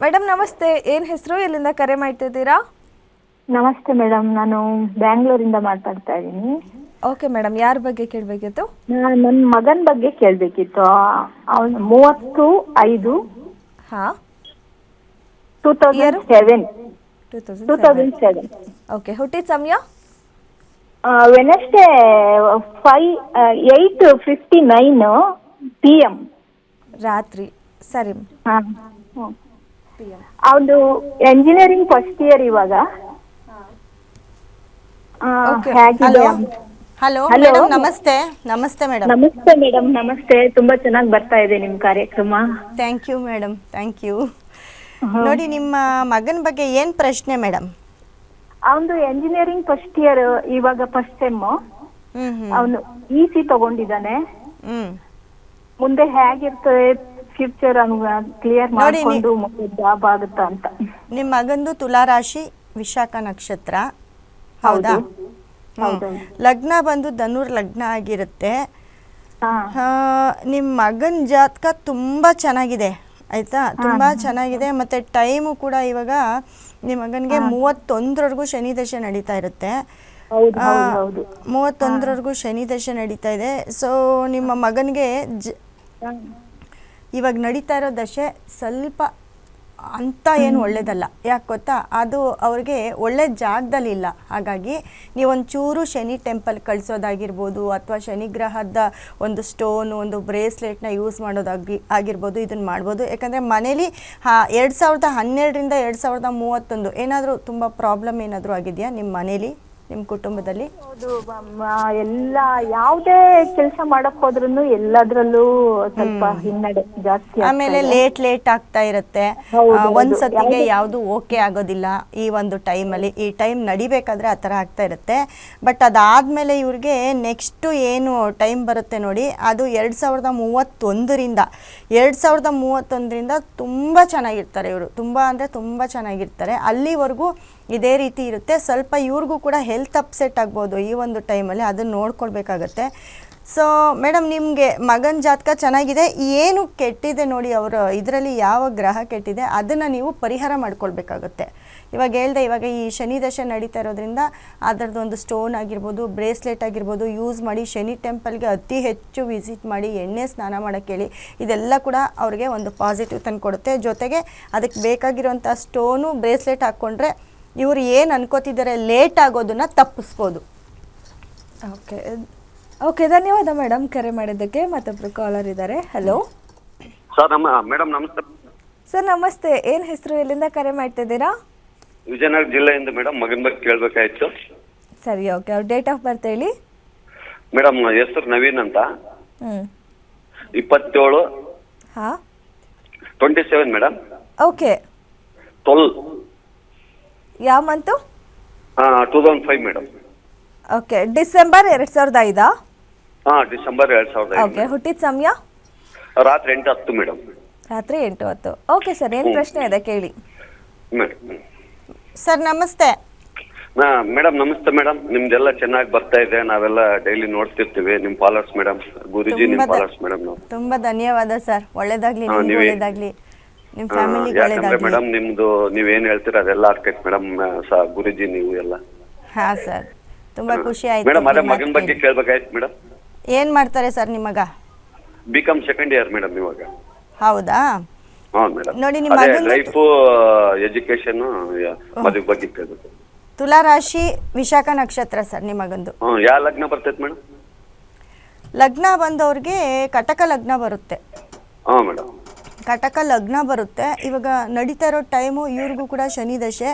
Madam ನಮಸ್ತೆ, ಏನು ಹೆಸರು, ಎಲ್ಲಿಂದ ಕರೆ ಮಾಡ್ತಿದ್ದೀರಾ? ನಮಸ್ತೆ ಮೇಡಮ್, ನಾನು ಬ್ಯಾಂಗ್ಳೂರಿಂದ ಮಾತಾಡ್ತಾ ಇದ್ದೀನಿ. ಓಕೆ ಮೇಡಮ್, ಯಾರ ಬಗ್ಗೆ ಕೇಳಬೇಕಿತ್ತು? ನನ್ನ ಮಗನ ಬಗ್ಗೆ ಕೇಳಬೇಕಿತ್ತು. ಅವನು 30/5 ಹಾಂ, 2007. 2007. ಓಕೆ, ಹುಟ್ಟಿದ ಸಮಯ? Wednesday 8:59 PM. ರಾತ್ರಿ. ಸರಿ. ಹಾಂ, ಅವನು ಎಂಜಿನಿಯರಿಂಗ್ ಫಸ್ಟ್ ಇಯರ್ ಇವಾಗ. ಹಲೋ ಹಲೋ ಮೇಡಮ್, ನಮಸ್ತೆ. ನಮಸ್ತೆ ಮೇಡಮ್. ನಮಸ್ತೆ ಮೇಡಮ್, ನಮಸ್ತೆ. ತುಂಬಾ ಚೆನ್ನಾಗಿ ಬರ್ತಾ ಇದೆ ನಿಮ್ಮ ಕಾರ್ಯಕ್ರಮ. Thank you madam, thank you. ನೋಡಿ, ನಿಮ್ಮ ಮಗನ ಬಗ್ಗೆ ಏನು ಪ್ರಶ್ನೆ ಮೇಡಮ್? ಅವನು ಎಂಜಿನಿಯರಿಂಗ್ ಫಸ್ಟ್ ಇಯರ್ ಇವಾಗ ಫಸ್ಟ್ ಸೆಮ್. ಅವನು EC ತಗೊಂಡಿದ್ದಾನೆ. ಮುಂದೆ ಹೇಗಿರ್ತದೆ ಫ್ಯೂಚರ್ ಕ್ಲಿಯರ್ ಮಾಡಿಕೊಂಡು ಮತ್ತೆ ಜಾಬ್ ಆಗುತ್ತಾ ಅಂತ. ನಿಮ್ಮ ಮಗಂದು ತುಲಾ ರಾಶಿ, ವಿಶಾಖ ನಕ್ಷತ್ರ, ಹೌದಾ? ಲಗ್ನ ಬಂದು ಧನುರ್ ಲಗ್ನ ಆಗಿರುತ್ತೆ. ನಿಮ್ಮ ಮಗನ ಜಾತಕ ತುಂಬ ಚೆನ್ನಾಗಿದೆ, ಆಯಿತಾ? ತುಂಬ ಚೆನ್ನಾಗಿದೆ. ಮತ್ತು ಟೈಮು ಕೂಡ ಇವಾಗ ನಿಮ್ಮ ಮಗನಿಗೆ 31ರವರೆಗೂ ಶನಿ ದಶೆ ನಡೀತಾ ಇರುತ್ತೆ. 31ರವರೆಗೂ ಶನಿ ದಶೆ ನಡೀತಾ ಇದೆ. ಸೊ ನಿಮ್ಮ ಮಗನಿಗೆ ಇವಾಗ ನಡೀತಾ ಇರೋ ದಶೆ ಸ್ವಲ್ಪ ಅಂತ ಏನು ಒಳ್ಳೇದಲ್ಲ. ಯಾಕೆ ಗೊತ್ತಾ? ಅದು ಅವ್ರಿಗೆ ಒಳ್ಳೆ ಜಾಗದಲ್ಲಿಲ್ಲ. ಹಾಗಾಗಿ ನೀವೊಂಚೂರು ಶನಿ ಟೆಂಪಲ್ ಕಳಿಸೋದಾಗಿರ್ಬೋದು, ಅಥವಾ ಶನಿಗ್ರಹದ ಒಂದು ಸ್ಟೋನು, ಒಂದು ಬ್ರೇಸ್ಲೆಟ್ನ ಯೂಸ್ ಆಗಿರ್ಬೋದು, ಇದನ್ನು ಮಾಡ್ಬೋದು. ಯಾಕಂದರೆ ಮನೇಲಿ 2012ರಿಂದ 2031 ಏನಾದರೂ ತುಂಬ ಪ್ರಾಬ್ಲಮ್ ಏನಾದರೂ ಆಗಿದೆಯಾ ನಿಮ್ಮ ಮನೇಲಿ, ನಿಮ್ಮ ಕುಟುಂಬದಲ್ಲಿ? ಹೌದು, ಎಲ್ಲ ಯಾವುದೇ ಕೆಲಸ ಮಾಡಕ್ ಹೋದ್ರೂ ಎಲ್ಲದ್ರಲ್ಲೂ ಸ್ವಲ್ಪ ಹಿನ್ನಡೆ ಜಾಸ್ತಿ. ಆಮೇಲೆ ಲೇಟ್ ಆಗ್ತಾ ಇರುತ್ತೆ. ಒಂದ್ಸತಿಗೆ ಯಾವುದು ಓಕೆ ಆಗೋದಿಲ್ಲ ಈ ಒಂದು ಟೈಮಲ್ಲಿ. ಈ ಟೈಮ್ ನಡಿಬೇಕಾದ್ರೆ ಆ ಥರ ಆಗ್ತಾ ಇರುತ್ತೆ. ಬಟ್ ಅದಾದಮೇಲೆ ಇವ್ರಿಗೆ ನೆಕ್ಸ್ಟು ಏನು ಟೈಮ್ ಬರುತ್ತೆ ನೋಡಿ, ಅದು 2031ರಿಂದ ತುಂಬ ಚೆನ್ನಾಗಿರ್ತಾರೆ ಇವರು. ತುಂಬ ಅಂದರೆ ತುಂಬ ಚೆನ್ನಾಗಿರ್ತಾರೆ. ಅಲ್ಲಿವರೆಗೂ ಇದೇ ರೀತಿ ಇರುತ್ತೆ. ಸ್ವಲ್ಪ ಇವ್ರಿಗೂ ಕೂಡ ಹೆಲ್ತ್ ಅಪ್ಸೆಟ್ ಆಗ್ಬೋದು ಈ ಒಂದು ಟೈಮಲ್ಲಿ, ಅದನ್ನು ನೋಡ್ಕೊಳ್ಬೇಕಾಗತ್ತೆ. ಸೊ ಮೇಡಮ್, ನಿಮಗೆ ಮಗನ ಜಾತಕ ಚೆನ್ನಾಗಿದೆ. ಏನು ಕೆಟ್ಟಿದೆ ನೋಡಿ, ಅವರು ಇದರಲ್ಲಿ ಯಾವ ಗ್ರಹ ಕೆಟ್ಟಿದೆ ಅದನ್ನು ನೀವು ಪರಿಹಾರ ಮಾಡ್ಕೊಳ್ಬೇಕಾಗತ್ತೆ. ಇವಾಗ ಹೇಳ್ದೆ, ಇವಾಗ ಈ ಶನಿ ದಶೆ ನಡೀತಾ ಇರೋದ್ರಿಂದ ಅದರದ್ದು ಒಂದು ಸ್ಟೋನ್ ಆಗಿರ್ಬೋದು, ಬ್ರೇಸ್ಲೆಟ್ ಆಗಿರ್ಬೋದು ಯೂಸ್ ಮಾಡಿ ಶನಿ ಟೆಂಪಲ್ಗೆ ಅತಿ ಹೆಚ್ಚು ವಿಸಿಟ್ ಮಾಡಿ ಎಣ್ಣೆ ಸ್ನಾನ ಮಾಡೋಕ್ಕೆ ಹೇಳಿ. ಇದೆಲ್ಲ ಕೂಡ ಅವ್ರಿಗೆ ಒಂದು ಪಾಸಿಟಿವ್ ತಂದು ಕೊಡುತ್ತೆ. ಜೊತೆಗೆ ಅದಕ್ಕೆ ಬೇಕಾಗಿರೋಂಥ ಸ್ಟೋನು, ಬ್ರೇಸ್ಲೆಟ್ ಹಾಕ್ಕೊಂಡ್ರೆ ಇವರು ಏನು ಅನ್ಕೋತಿದ್ದಾರೆ ಲೇಟ್ ಆಗೋದನ್ನು ತಪ್ಪಿಸ್ಬೋದು. ಓಕೆ, ಧನ್ಯವಾದ ಮೇಡಮ್ ಕರೆ ಮಾಡಿದ್ದಕ್ಕೆ. ಮತ್ತೊಬ್ರು ಕಾಲರ್ ಇದ್ದಾರೆ. Hello sir. ಮೇಡಮ್ ನಮಸ್ತೆ. ಸರ್ ನಮಸ್ತೆ, ಏನು ಹೆಸರು, ಎಲ್ಲಿಂದ ಕರೆ ಮಾಡ್ತಿದ್ದೀರಾ? ವಿಜಯನಗರ ಜಿಲ್ಲೆಯಿಂದ ಮೇಡಮ್. ಮಗನ ಬಗ್ಗೆ ಕೇಳಬೇಕಾಯ್ತು. ಸರಿ, ಓಕೆ. ಅವ್ರ ಡೇಟ್ ಆಫ್ ಬರ್ತ್ ಹೇಳಿ ಮೇಡಮ್. ಹೆಸರು ನವೀನ್ ಅಂತ. 27 ಮೇಡಮ್. ಓಕೆ. 12 ಯಾವ month? 2005 madam. Okay, December 2005. December 2005. Okay, ಹುಟ್ಟಿದ ಸಮಯ? ರಾತ್ರಿ 8:10 ಮೇಡಮ್. ರಾತ್ರಿ 8:10. ಓಕೆ ಸರ್, ಏನು ಪ್ರಶ್ನೆ ಇದೆ ಕೇಳಿ. ಸರ್ ನಮಸ್ತೆ. ಮೇಡಮ್ ನಮಸ್ತೆ ಮೇಡಮ್. ನಿಮ್ದೆಲ್ಲ ಚೆನ್ನಾಗಿ ಬರ್ತಾ ಇದೆ, ನಾವೆಲ್ಲ ಡೈಲಿ ನೋಡ್ತಿರ್ತೀವಿ. ನಿಮ್ ಫಾಲೋವರ್ಸ್ ಮೇಡಮ್, ಗುರುಜಿ ನಿಮ್ ಫಾಲೋವರ್ಸ್ ಮೇಡಮ್. ತುಂಬಾ ಧನ್ಯವಾದ ಸರ್. ಒಳ್ಳೇದಾಗ್ಲಿ, ನಿಮ್ಗೆ ಒಳ್ಳೇದಾಗ್ಲಿ, ನಿಮ್ ಫ್ಯಾಮಿಲಿ ಒಳ್ಳೇದಾಗ್ಲಿ. ಮೇಡಮ್ ನಿಮ್ದು ನೀವೇನ್ ಹೇಳ್ತೀರ ಅದೆಲ್ಲ ಆಗ್ತೈತೆ ಮೇಡಮ್. ಗುರುಜಿ ನೀವು ಎಲ್ಲ. ಹಾ ಸರ್, ತುಂಬಾ ಖುಷಿ ಆಯ್ತು ಮೇಡಮ್. ಅದೇ ಮಗನ ಬಗ್ಗೆ ಕೇಳ್ಬೇಕಾಯ್ತು ಮೇಡಮ್. ಏನ್ ಮಾಡ್ತಾರೆ ಸರ್ ನಿಮ್ಮ ಮಗ? BCom ಸೆಕೆಂಡ್ ಇಯರ್ ಮೇಡಮ್ ಇವಾಗ. ಹೌದಾ? ಮೇಡಮ್. ನೋಡಿ, ನಿಮ್ಮ ಮಗನ ಲೈಫ್, ಎಜುಕೇಶನ್, ಮದುವೆ ಬಗ್ಗೆ ಕೇಳಬೇಕು. ತುಲಾ ರಾಶಿ, ವಿಶಾಖ ನಕ್ಷತ್ರ ಸರ್ ನಿಮ್ಮ ಮಗಂದು. ಯಾವ ಲಗ್ನ ಬರ್ತೈತೆ ಮೇಡಮ್? ಲಗ್ನ ಬಂದವ್ರಿಗೆ ಕಟಕ ಲಗ್ನ ಬರುತ್ತೆ. ಮೇಡಮ್. ಕಟಕ ಲಗ್ನ ಬರುತ್ತೆ. ಇವಾಗ ನಡೀತಾ ಇರೋ ಟೈಮು ಇವ್ರಿಗೂ ಕೂಡ ಶನಿ ದಶೆ.